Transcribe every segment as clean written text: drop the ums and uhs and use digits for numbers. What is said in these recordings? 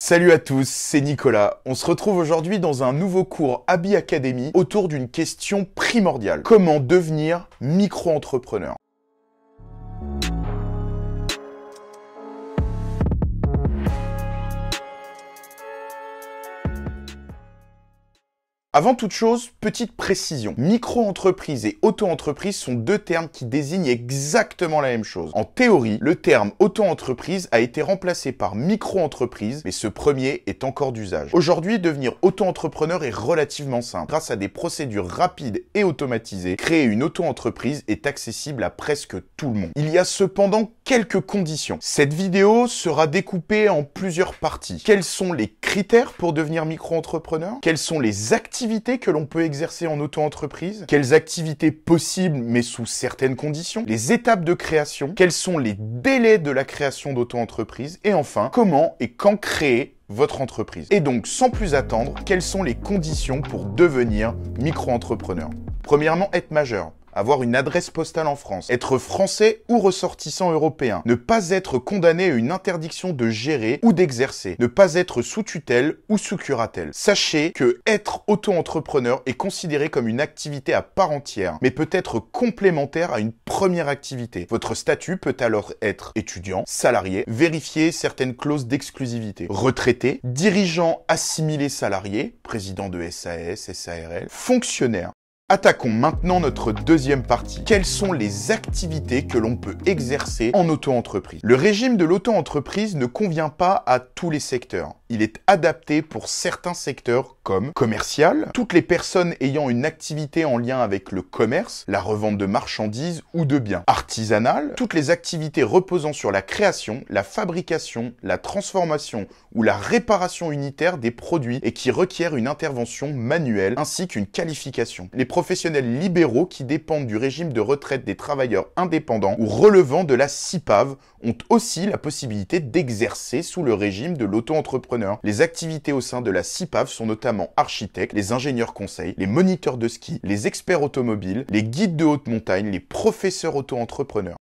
Salut à tous, c'est Nicolas. On se retrouve aujourd'hui dans un nouveau cours Abi Academy autour d'une question primordiale. Comment devenir micro-entrepreneur ? Avant toute chose, petite précision. Micro-entreprise et auto-entreprise sont deux termes qui désignent exactement la même chose. En théorie, le terme auto-entreprise a été remplacé par micro-entreprise, mais ce premier est encore d'usage. Aujourd'hui, devenir auto-entrepreneur est relativement simple. Grâce à des procédures rapides et automatisées, créer une auto-entreprise est accessible à presque tout le monde. Il y a cependant quelques conditions. Cette vidéo sera découpée en plusieurs parties. Quels sont les critères pour devenir micro-entrepreneur ? Quelles sont les activités que l'on peut exercer en auto-entreprise? Quelles activités possibles mais sous certaines conditions? Les étapes de création? Quels sont les délais de la création d'auto-entreprise? Et enfin, comment et quand créer votre entreprise? Et donc, sans plus attendre, quelles sont les conditions pour devenir micro-entrepreneur? Premièrement, être majeur. Avoir une adresse postale en France, être français ou ressortissant européen, ne pas être condamné à une interdiction de gérer ou d'exercer, ne pas être sous tutelle ou sous curatelle. Sachez que être auto-entrepreneur est considéré comme une activité à part entière, mais peut être complémentaire à une première activité. Votre statut peut alors être étudiant, salarié, vérifier certaines clauses d'exclusivité, retraité, dirigeant assimilé salarié, président de SAS, SARL, fonctionnaire. Attaquons maintenant notre deuxième partie. Quelles sont les activités que l'on peut exercer en auto-entreprise? Le régime de l'auto-entreprise ne convient pas à tous les secteurs. Il est adapté pour certains secteurs comme commercial, toutes les personnes ayant une activité en lien avec le commerce, la revente de marchandises ou de biens, artisanal, toutes les activités reposant sur la création, la fabrication, la transformation ou la réparation unitaire des produits et qui requièrent une intervention manuelle ainsi qu'une qualification. Les professionnels libéraux qui dépendent du régime de retraite des travailleurs indépendants ou relevant de la CIPAV ont aussi la possibilité d'exercer sous le régime de l'auto-entrepreneur. Les activités au sein de la CIPAV sont notamment architectes, les ingénieurs conseils, les moniteurs de ski, les experts automobiles, les guides de haute montagne, les professeurs auto-entrepreneurs.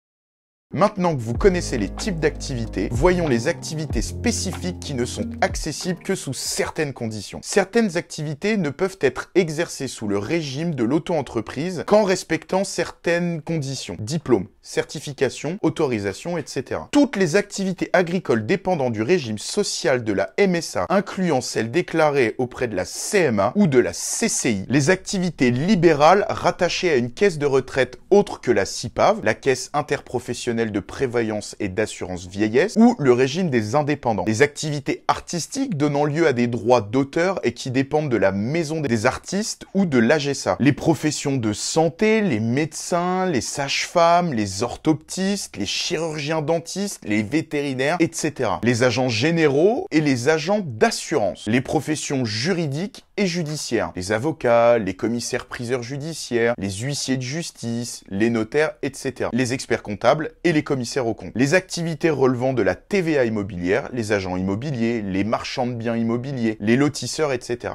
Maintenant que vous connaissez les types d'activités, voyons les activités spécifiques qui ne sont accessibles que sous certaines conditions. Certaines activités ne peuvent être exercées sous le régime de l'auto-entreprise qu'en respectant certaines conditions. Diplôme, certification, autorisation, etc. Toutes les activités agricoles dépendant du régime social de la MSA, incluant celles déclarées auprès de la CMA ou de la CCI. Les activités libérales rattachées à une caisse de retraite autre que la CIPAV, la caisse interprofessionnelle de prévoyance et d'assurance vieillesse, ou le régime des indépendants. Les activités artistiques donnant lieu à des droits d'auteur et qui dépendent de la maison des artistes ou de l'AGESA. Les professions de santé, les médecins, les sages-femmes, les orthoptistes, les chirurgiens dentistes, les vétérinaires, etc. Les agents généraux et les agents d'assurance. Les professions juridiques et judiciaires. Les avocats, les commissaires-priseurs judiciaires, les huissiers de justice, les notaires, etc. Les experts comptables et les commissaires aux comptes. Les activités relevant de la TVA immobilière, les agents immobiliers, les marchands de biens immobiliers, les lotisseurs, etc.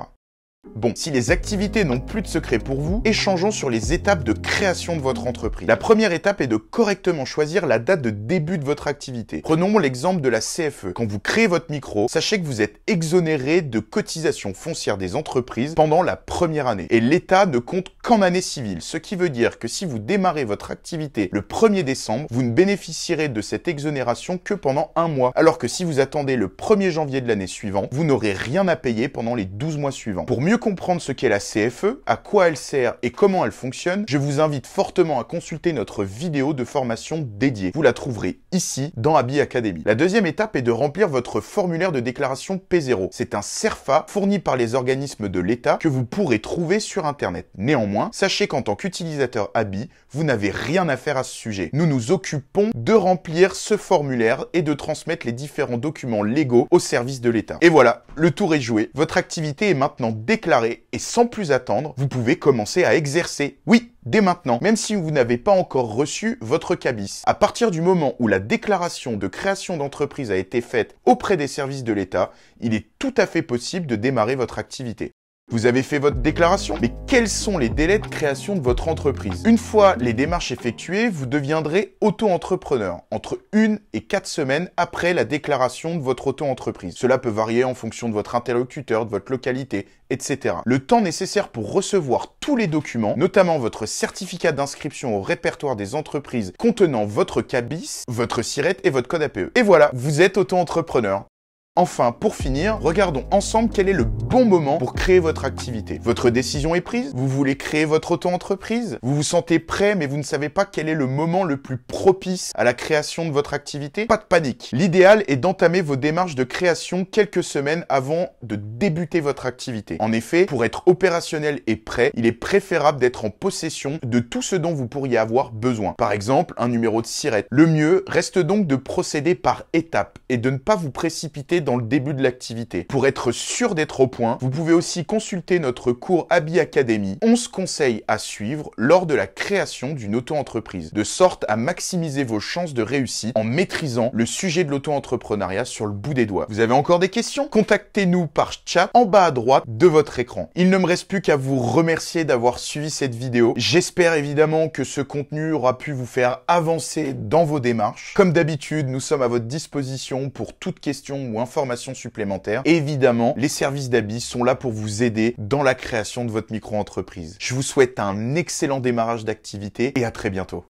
Bon, si les activités n'ont plus de secret pour vous, échangeons sur les étapes de création de votre entreprise. La première étape est de correctement choisir la date de début de votre activité. Prenons l'exemple de la CFE. Quand vous créez votre micro, sachez que vous êtes exonéré de cotisations foncières des entreprises pendant la première année. Et l'État ne compte qu'en année civile, ce qui veut dire que si vous démarrez votre activité le 1er décembre, vous ne bénéficierez de cette exonération que pendant un mois. Alors que si vous attendez le 1er janvier de l'année suivante, vous n'aurez rien à payer pendant les 12 mois suivants. Pour mieux comprendre ce qu'est la CFE, à quoi elle sert et comment elle fonctionne, je vous invite fortement à consulter notre vidéo de formation dédiée. Vous la trouverez ici dans Abi Academy. La deuxième étape est de remplir votre formulaire de déclaration P0. C'est un CERFA fourni par les organismes de l'État que vous pourrez trouver sur Internet. Néanmoins, sachez qu'en tant qu'utilisateur Abi, vous n'avez rien à faire à ce sujet. Nous nous occupons de remplir ce formulaire et de transmettre les différents documents légaux au service de l'État. Et voilà, le tour est joué. Votre activité est maintenant déclarée et sans plus attendre, vous pouvez commencer à exercer. Oui, dès maintenant, même si vous n'avez pas encore reçu votre cabis. À partir du moment où la déclaration de création d'entreprise a été faite auprès des services de l'État, il est tout à fait possible de démarrer votre activité. Vous avez fait votre déclaration, mais quels sont les délais de création de votre entreprise? Une fois les démarches effectuées, vous deviendrez auto-entrepreneur entre 1 et 4 semaines après la déclaration de votre auto-entreprise. Cela peut varier en fonction de votre interlocuteur, de votre localité, etc. Le temps nécessaire pour recevoir tous les documents, notamment votre certificat d'inscription au répertoire des entreprises contenant votre CABIS, votre SIRET et votre code APE. Et voilà, vous êtes auto-entrepreneur. Enfin, pour finir, regardons ensemble quel est le bon moment pour créer votre activité. Votre décision est prise? Vous voulez créer votre auto-entreprise? Vous vous sentez prêt mais vous ne savez pas quel est le moment le plus propice à la création de votre activité? Pas de panique. L'idéal est d'entamer vos démarches de création quelques semaines avant de débuter votre activité. En effet, pour être opérationnel et prêt, il est préférable d'être en possession de tout ce dont vous pourriez avoir besoin. Par exemple, un numéro de SIRET. Le mieux reste donc de procéder par étapes et de ne pas vous précipiter dans le début de l'activité. Pour être sûr d'être au point, vous pouvez aussi consulter notre cours Habi Academy, 11 conseils à suivre lors de la création d'une auto-entreprise, de sorte à maximiser vos chances de réussite en maîtrisant le sujet de l'auto-entrepreneuriat sur le bout des doigts. Vous avez encore des questions? Contactez-nous par chat en bas à droite de votre écran. Il ne me reste plus qu'à vous remercier d'avoir suivi cette vidéo. J'espère évidemment que ce contenu aura pu vous faire avancer dans vos démarches. Comme d'habitude, nous sommes à votre disposition pour toute question ou information supplémentaires. Et évidemment, les services d'Habi sont là pour vous aider dans la création de votre micro-entreprise. Je vous souhaite un excellent démarrage d'activité et à très bientôt.